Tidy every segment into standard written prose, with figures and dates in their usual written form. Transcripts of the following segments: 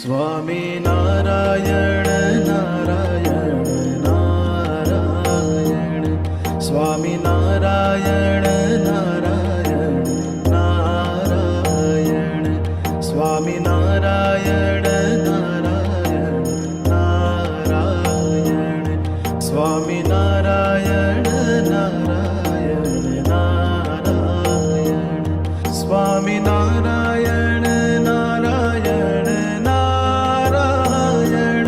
Swami Narayan Narayan Narayan, Swami Narayan Narayan Narayan, Swami Narayan Narayan Narayan, Swami Narayan Narayan Narayan, Swami Narayan Narayan Narayan, Swami Narayan Narayan Narayan,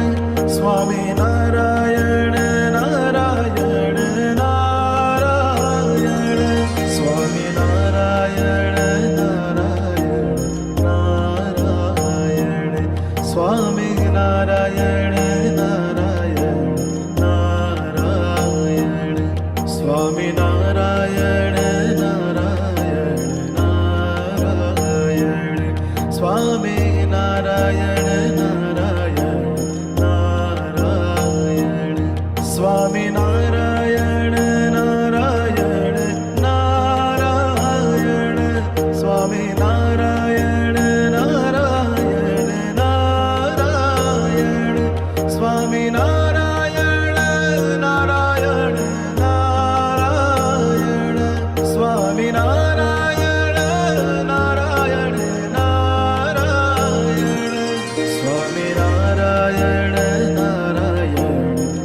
Swami Narayan Narayan Narayan, Swami Narayan Narayan Narayan, Swami Narayan Narayan Narayan, Swami Narayan Narayan Narayan, Swami Narayan Narayan Narayan, Swami Narayan Narayan Narayan, Swami Narayan Narayan Narayan, Swami Narayan Narayan Narayan, Swami Narayan Narayan Narayan, Swami Narayan Narayan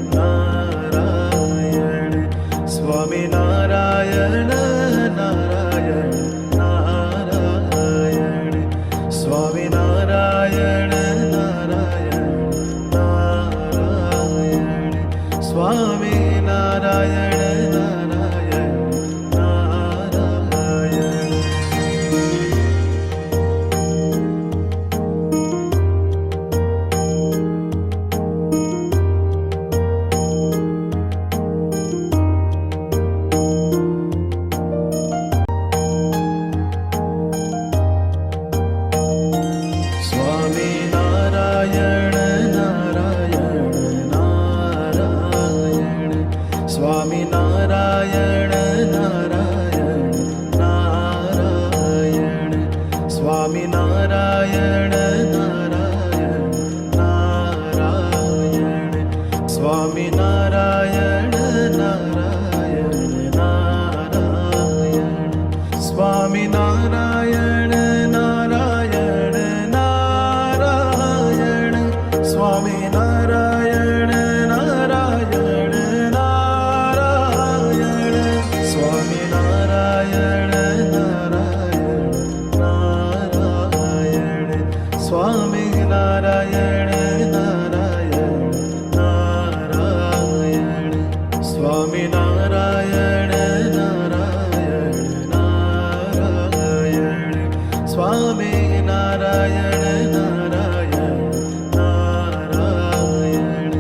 Narayan, Swami Narayan Narayan Narayan, Swami Narayan Narayan Narayan. Swami Narayan Narayan Narayan, Swami Narayan Narayan Narayan, Swami Narayan Narayan Narayan, Swami Narayan Narayan Narayan, Swami Narayan Narayan Narayan, Swami Narayan Narayan Narayan, Swami Narayan Narayan Narayan, Swami Narayan Narayan Narayan, Swami Narayan Narayan Narayan, Swami Narayan Narayan Narayan,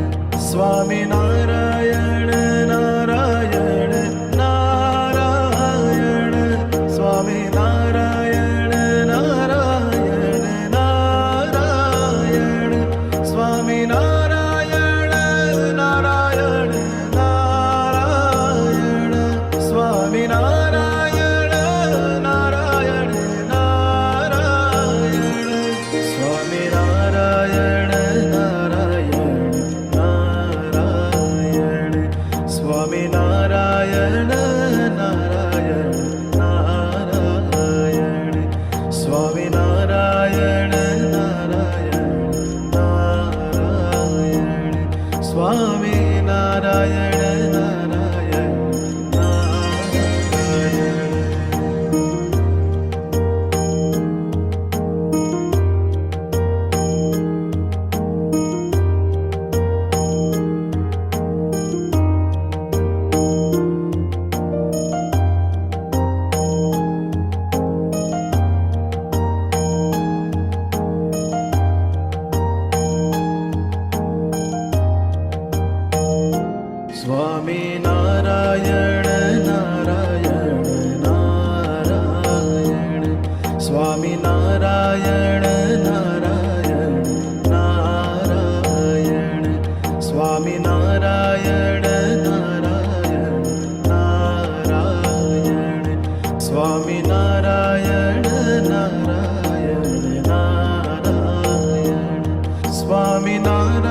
Swami Narayan Narayan Narayan, Swami Narayan Narayan Narayan, Narayan